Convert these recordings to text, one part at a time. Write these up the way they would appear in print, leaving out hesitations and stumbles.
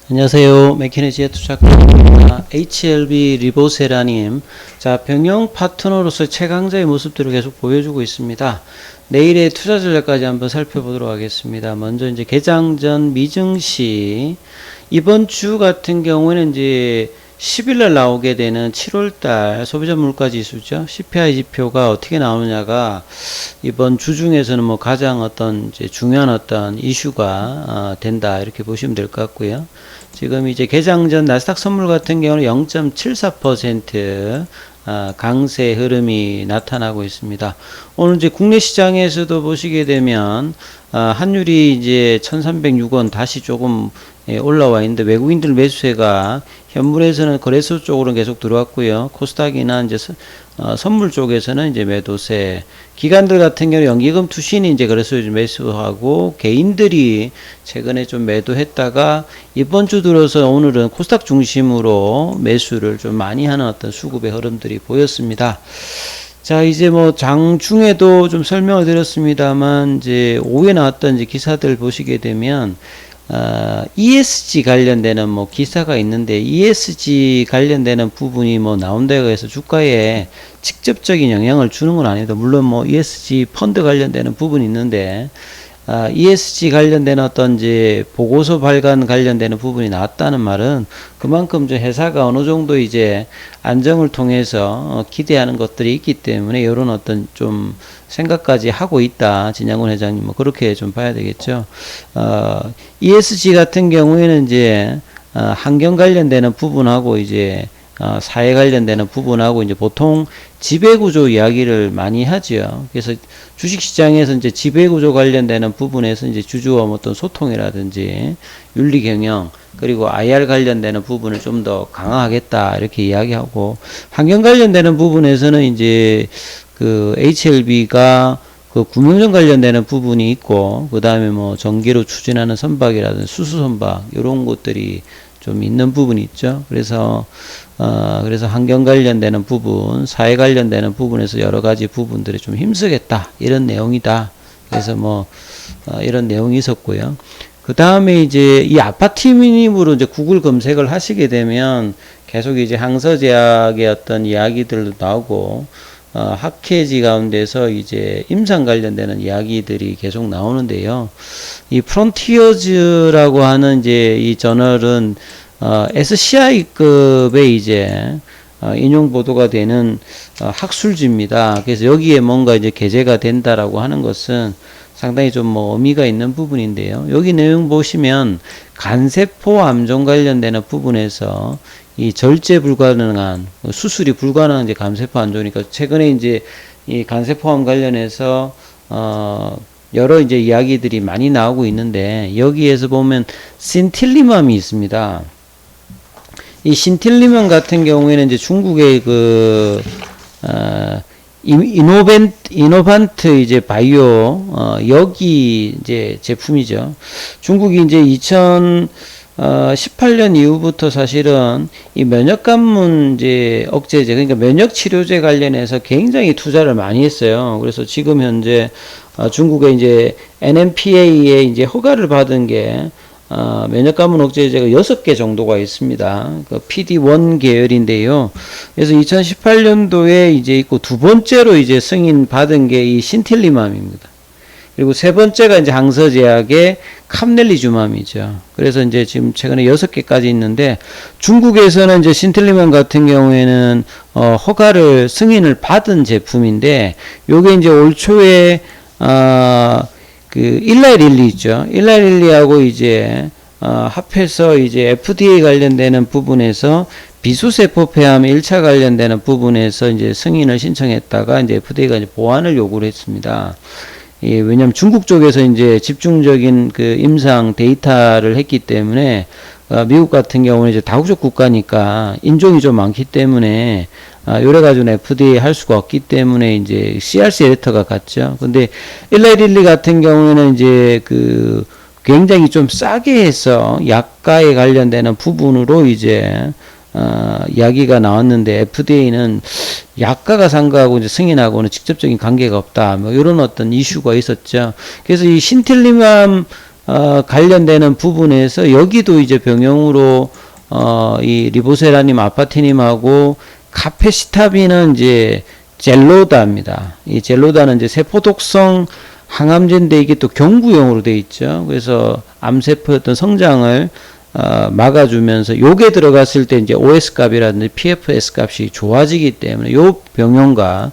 안녕하세요. 맥키네지의 투자입니다. HLB 리보세라님, 자, 병영 파트너로서 최강자의 모습들을 계속 보여주고 있습니다. 내일의 투자 전략까지 한번 살펴보도록 하겠습니다. 먼저 이제 개장 전 미증시, 이번 주 같은 경우에는 이제 10일날 나오게 되는 7월달 소비자 물가 지수죠. CPI 지표가 어떻게 나오느냐가 이번 주 중에서는 뭐 가장 어떤 이제 중요한 어떤 이슈가 된다 이렇게 보시면 될 것 같고요. 지금 이제 개장 전 나스닥 선물 같은 경우는 0.74% 강세 흐름이 나타나고 있습니다. 오늘 이제 국내 시장에서도 보시게 되면 환율이 이제 1306원 다시 조금 올라와 있는데 외국인들 매수세가 현물에서는 거래소 쪽으로는 계속 들어왔고요. 코스닥이나 이제 선물 쪽에서는 이제 매도세, 기관들 같은 경우 연기금 투신이 이제 거래소에 매수하고 개인들이 최근에 좀 매도했다가 이번 주 들어서 오늘은 코스닥 중심으로 매수를 좀 많이 하는 어떤 수급의 흐름들이 보였습니다. 자, 이제 뭐 장중에도 좀 설명을 드렸습니다만 이제 오후에 나왔던 이제 기사들 보시게 되면 ESG 관련되는 뭐 기사가 있는데 ESG 관련되는 부분이 뭐 나온다고 해서 주가에 직접적인 영향을 주는 건 아닙니다. 물론 뭐 ESG 펀드 관련되는 부분이 있는데 ESG 관련된 어떤 이제 보고서 발간 관련되는 부분이 나왔다는 말은 그만큼 저 회사가 어느 정도 이제 안정을 통해서 기대하는 것들이 있기 때문에 이런 어떤 좀 생각까지 하고 있다. 진양군 회장님 뭐 그렇게 좀 봐야 되겠죠. ESG 같은 경우에는 이제 환경 관련되는 부분하고 이제 사회 관련되는 부분하고 이제 보통 지배구조 이야기를 많이 하죠. 그래서 주식시장에서 이제 지배구조 관련되는 부분에서 이제 주주와 어떤 소통이라든지 윤리경영 그리고 IR 관련되는 부분을 좀 더 강화하겠다 이렇게 이야기하고 환경 관련되는 부분에서는 이제 그 HLB가 그 구명정 관련되는 부분이 있고 그 다음에 뭐 전기로 추진하는 선박이라든지 수소 선박 이런 것들이 좀 있는 부분이 있죠. 그래서 환경 관련되는 부분, 사회 관련되는 부분에서 여러 가지 부분들이 좀 힘쓰겠다 이런 내용이다. 그래서 뭐 이런 내용이 있었고요. 그 다음에 이제 이 아파트미님으로 이제 구글 검색을 하시게 되면 계속 이제 항서제약의 어떤 이야기들도 나오고 학회지 가운데서 이제 임상 관련되는 이야기들이 계속 나오는데요. 이 프론티어즈라고 하는 이제 이 저널은 SCI급의 이제 인용 보도가 되는 학술지입니다. 그래서 여기에 뭔가 이제 게재가 된다라고 하는 것은 상당히 좀 뭐 의미가 있는 부분인데요. 여기 내용 보시면 간세포 암종 관련되는 부분에서 이 절제 불가능한 수술이 불가능한 이제 간세포 암종이니까 최근에 이제 이 간세포암 관련해서 여러 이제 이야기들이 많이 나오고 있는데 여기에서 보면 신틸리맘이 있습니다. 이 신틸리맘 같은 경우에는 이제 중국의 그 이노반트 이제 바이오 여기 이제 제품이죠. 중국이 이제 2018년 이후부터 사실은 이 면역관문 이제 억제제 그러니까 면역 치료제 관련해서 굉장히 투자를 많이 했어요. 그래서 지금 현재 중국의 이제 NMPA에 이제 허가를 받은 게 면역관문 억제제가 6개 정도가 있습니다. 그 PD1 계열인데요. 그래서 2018년도에 이제 있고 두 번째로 이제 승인 받은 게 이 신틸리맘입니다. 그리고 세 번째가 이제 항서제약의 캄넬리주맘이죠. 그래서 이제 지금 최근에 6개까지 있는데 중국에서는 이제 신틸리맘 같은 경우에는 허가를 승인을 받은 제품인데 요게 이제 올 초에 그 일라일릴리 있죠. 일라일릴리하고 이제 합해서 이제 FDA 관련되는 부분에서 비수세포 폐암 1차 관련되는 부분에서 이제 승인을 신청했다가 이제 FDA가 이제 보완을 요구를 했습니다. 예, 왜냐면 중국 쪽에서 이제 집중적인 그 임상 데이터를 했기 때문에 미국 같은 경우는 이제 다국적 국가니까 인종이 좀 많기 때문에 요래 가지고는 FDA 할 수가 없기 때문에 이제 CRC 레터가 갔죠. 근데 일라일릴리 같은 경우에는 이제 그 굉장히 좀 싸게 해서 약가에 관련되는 부분으로 이제 이야기가 나왔는데 FDA는 약가가 산 거하고 이제 승인하고는 직접적인 관계가 없다. 뭐 이런 어떤 이슈가 있었죠. 그래서 이 신틸리맘 관련되는 부분에서 여기도 이제 병용으로 이 리보세라님, 아파티님하고 카페시타빈은 이제 젤로다입니다. 이 젤로다는 이제 세포독성 항암제인데 이게 또 경구용으로 되어 있죠. 그래서 암세포의 어떤 성장을 막아주면서 요게 들어갔을 때 이제 OS 값이라든지 PFS 값이 좋아지기 때문에 요 병용과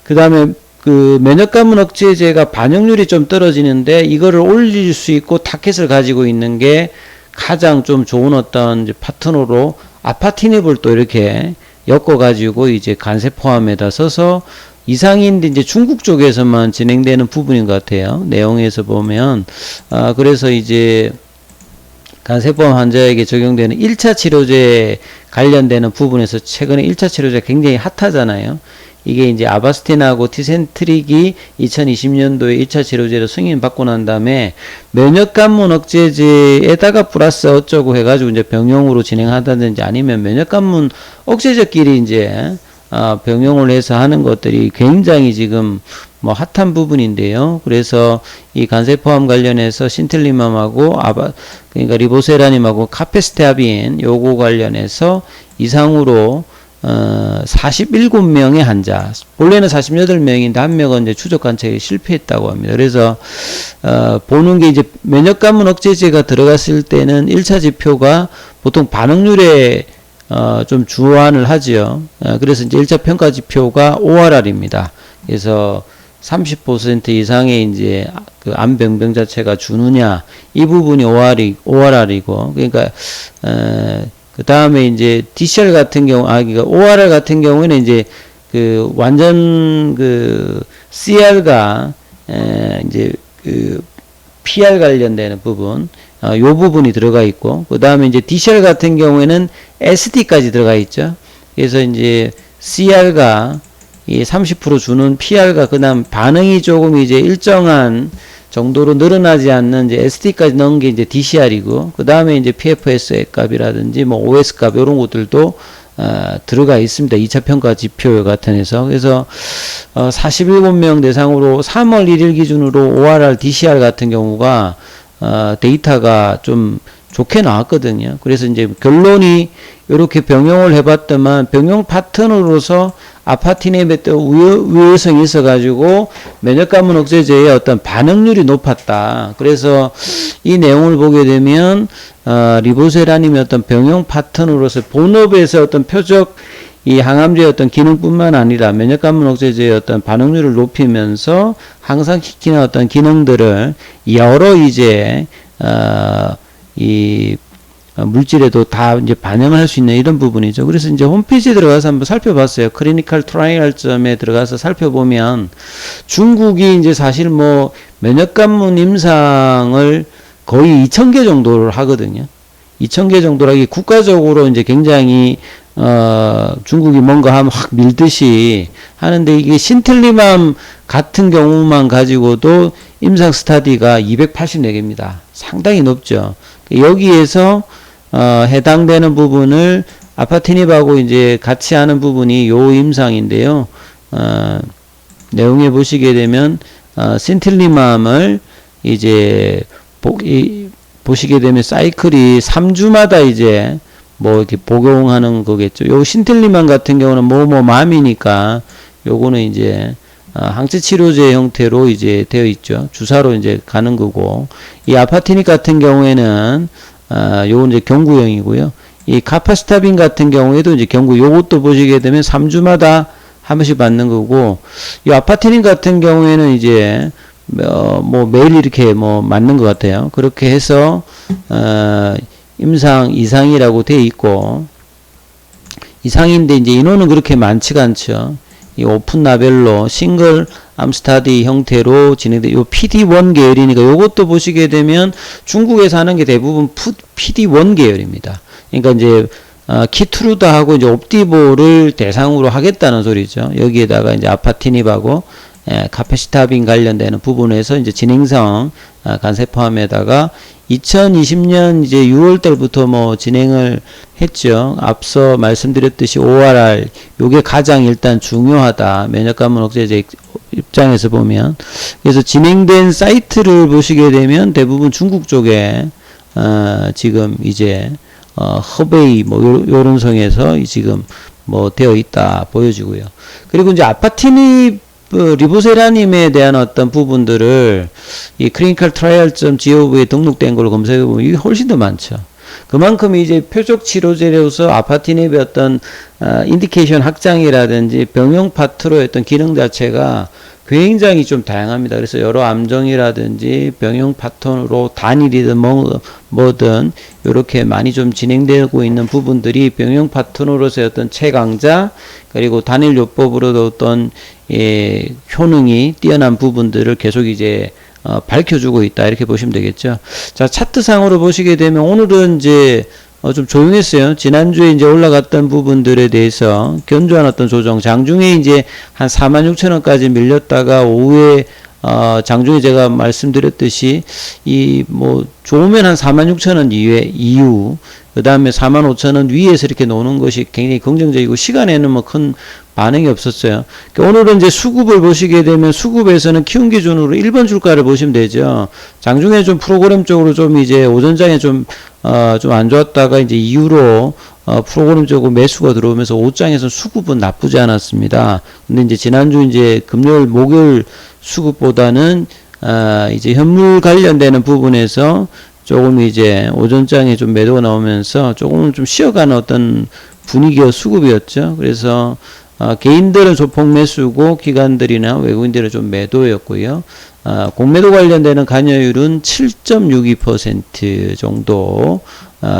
그 다음에 그 면역감문 억제제가 반응률이 좀 떨어지는데 이거를 올릴 수 있고 타켓을 가지고 있는 게 가장 좀 좋은 어떤 이제 파트너로 아파티닙을 또 이렇게 엮어가지고 이제 간세포암에다 써서 이상인데 이제 중국 쪽에서만 진행되는 부분인 것 같아요. 내용에서 보면. 그래서 이제 간세포암 환자에게 적용되는 1차 치료제 관련되는 부분에서 최근에 1차 치료제 굉장히 핫하잖아요. 이게 이제 아바스틴하고 티센트릭이 2020년도에 1차 치료제로 승인받고 난 다음에 면역감문 억제제에다가 플러스 어쩌고 해가지고 이제 병용으로 진행하다든지 아니면 면역감문 억제제끼리 이제 병용을 해서 하는 것들이 굉장히 지금 뭐 핫한 부분인데요. 그래서 이 간세포암 관련해서 신틀리맘하고 그러니까 리보세라님하고 카페스타빈 요거 관련해서 이상으로 47명의 환자, 본래는 48명인데 한 명은 이제 추적 관찰에 실패했다고 합니다. 그래서 보는 게 이제 면역감문 억제제가 들어갔을 때는 1차 지표가 보통 반응률에 좀 주안을 하죠. 그래서 이제 1차 평가 지표가 ORR입니다. 그래서 30% 이상의 이제 그 암병병 자체가 주느냐, 이 부분이 ORR이고, 그러니까 그 다음에 이제 DCR 같은 경우, 그러니까 ORR 같은 경우에는 이제 그 완전 그 CR과 이제 그 PR 관련되는 부분, 요 부분이 들어가 있고, 그 다음에 이제 DCR 같은 경우에는 SD까지 들어가 있죠. 그래서 이제 CR가 이 30% 주는 PR과 그 다음 반응이 조금 이제 일정한 정도로 늘어나지 않는 이제 SD까지 넣은 게 이제 DCR이고, 그 다음에 이제 PFS 값이라든지 뭐 OS 값 이런 것들도 들어가 있습니다. 2차 평가 지표 같은 해서. 그래서 47명 대상으로 3월 1일 기준으로 ORR, DCR 같은 경우가 데이터가 좀 좋게 나왔거든요. 그래서 이제 결론이 이렇게 병용을 해봤더만 병용 파트너로서 아파티닙에 또 우효성이 있어가지고 면역감문 억제제의 어떤 반응률이 높았다. 그래서 이 내용을 보게 되면 리보세라님의 어떤 병용 파트너로서 본업에서 어떤 표적 이 항암제의 어떤 기능뿐만 아니라 면역감문 억제제의 어떤 반응률을 높이면서 항상시키는 어떤 기능들을 여러 이제 이 물질에도 다 이제 반영을 할 수 있는 이런 부분이죠. 그래서 이제 홈페이지에 들어가서 한번 살펴봤어요. 클리니컬 트라이얼점에 들어가서 살펴보면 중국이 이제 사실 뭐 면역감문 임상을 거의 2,000개 정도를 하거든요. 2,000개 정도라 이게 국가적으로 이제 굉장히 중국이 뭔가 하면 확 밀듯이 하는데 이게 신틀리맘 같은 경우만 가지고도 임상 스타디가 284개입니다. 상당히 높죠. 여기에서 해당되는 부분을 아파티닙하고 이제 같이 하는 부분이 요 임상인데요. 내용에 보시게 되면 신틀리맘을 이제 보시게 되면 사이클이 3주마다 이제 뭐 이렇게 복용하는 거겠죠. 요 신틀리맘 같은 경우는 맘이니까 요거는 이제 항체 치료제 형태로 이제 되어 있죠. 주사로 이제 가는 거고, 이 아파티닙 같은 경우에는 요건 이제 경구용이고요. 이 카파시타빈 같은 경우에도 이제 요것도 보시게 되면 3주마다 한 번씩 받는 거고, 이 아파티닙 같은 경우에는 이제 뭐 매일 이렇게 뭐 맞는 것 같아요. 그렇게 해서 임상 이상이라고 되어 있고, 이상인데 이제 인원은 그렇게 많지가 않죠. 이 오픈 라벨로 싱글 암스타디 형태로 진행돼, 요 PD1 계열이니까 요것도 보시게 되면 중국에서 하는 게 대부분 PD1 계열입니다. 그러니까 이제 키트루다하고 이제 옵디보를 대상으로 하겠다는 소리죠. 여기에다가 이제 아파티닙하고 카페시타빈 관련되는 부분에서 이제 진행성 간세포암에다가 2020년 이제 6월 달부터 뭐 진행을 했죠. 앞서 말씀드렸듯이 ORR 요게 가장 일단 중요하다. 면역감염 억제제 입장에서 보면. 그래서 진행된 사이트를 보시게 되면 대부분 중국 쪽에 지금 이제 허베이 뭐 요런 성에서 지금 뭐 되어 있다 보여지고요. 그리고 이제 아파티닙 리보세라님에 대한 어떤 부분들을 이 clinicaltrial.gov에 등록된 걸로 검색해 보면 이게 훨씬 더 많죠. 그만큼 이제 표적 치료제로서 아파티닙의 어떤 인디케이션 확장이라든지 병용 파트로의 어떤 기능 자체가 굉장히 좀 다양합니다. 그래서 여러 암종이라든지 병용 파트너로 단일이든 뭐든 이렇게 많이 좀 진행되고 있는 부분들이 병용 파트너로서의 어떤 최강자 그리고 단일 요법으로도 어떤 효능이 뛰어난 부분들을 계속 이제 밝혀주고 있다 이렇게 보시면 되겠죠. 자, 차트상으로 보시게 되면 오늘은 이제 좀 조용했어요. 지난주에 이제 올라갔던 부분들에 대해서 견조한 어떤 조정, 장중에 이제 한 46,000원까지 밀렸다가 오후에 장중에 제가 말씀드렸듯이 이 뭐 좋으면 한 46,000원 이후 그 다음에 45,000원 위에서 이렇게 노는 것이 굉장히 긍정적이고 시간에는 뭐 큰 반응이 없었어요. 그러니까 오늘은 이제 수급을 보시게 되면 수급에서는 키움 기준으로 1번 주가를 보시면 되죠. 장중에 좀 프로그램 쪽으로 좀 이제 오전장에 좀 안 좋았다가 이제 이후로 프로그램 쪽으로 매수가 들어오면서 5장에서 수급은 나쁘지 않았습니다. 근데 이제 지난주 이제 금요일 목요일 수급보다는 이제 현물 관련되는 부분에서 조금 이제 오전장에 좀 매도가 나오면서 조금 좀 쉬어가는 어떤 분위기와 수급이었죠. 그래서 개인들은 소폭 매수고 기관들이나 외국인들은 좀 매도였고요. 공매도 관련되는 관여율은 7.62% 정도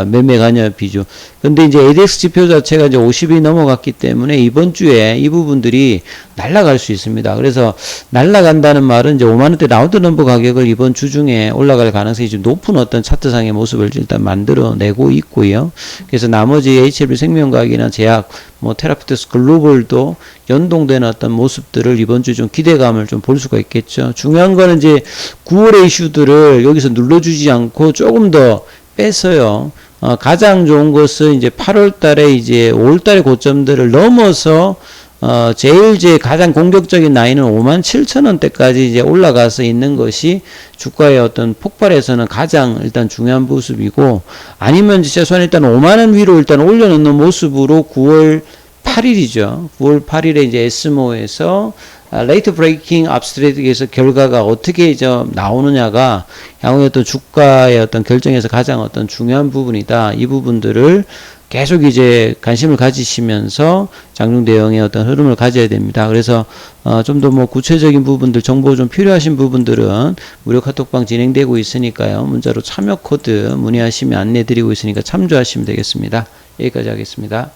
매매 관여 비중. 근데 이제 ADX 지표 자체가 이제 50이 넘어갔기 때문에 이번 주에 이 부분들이 날아갈 수 있습니다. 그래서 날아간다는 말은 이제 5만원대 라운드 넘버 가격을 이번 주 중에 올라갈 가능성이 좀 높은 어떤 차트상의 모습을 일단 만들어내고 있고요. 그래서 나머지 HLB 생명과학이나 제약, 뭐 테라피우티스 글로벌도 연동되는 어떤 모습들을 이번 주 좀 기대감을 좀 볼 수가 있겠죠. 중요한 거는 이제 9월의 이슈들을 여기서 눌러주지 않고 조금 더 뺐어요. 가장 좋은 것은 이제 8월 달에 이제 5월 달의 고점들을 넘어서 제일 이제 가장 공격적인 라인은 57,000원대까지 이제 올라가서 있는 것이 주가의 어떤 폭발에서는 가장 일단 중요한 모습이고 아니면 최소한 일단 5만원 위로 일단 올려놓는 모습으로 9월 8일이죠. 9월 8일에 이제 에스모에서 레이트 브레이킹 압스트레이트에서 결과가 어떻게 이제 나오느냐가 향후의 어떤 주가의 어떤 결정에서 가장 어떤 중요한 부분이다. 이 부분들을 계속 이제 관심을 가지시면서 장중 대응의 어떤 흐름을 가져야 됩니다. 그래서 좀 더 뭐 구체적인 부분들 정보 좀 필요하신 부분들은 무료 카톡방 진행되고 있으니까요. 문자로 참여 코드 문의하시면 안내 드리고 있으니까 참조하시면 되겠습니다. 여기까지 하겠습니다.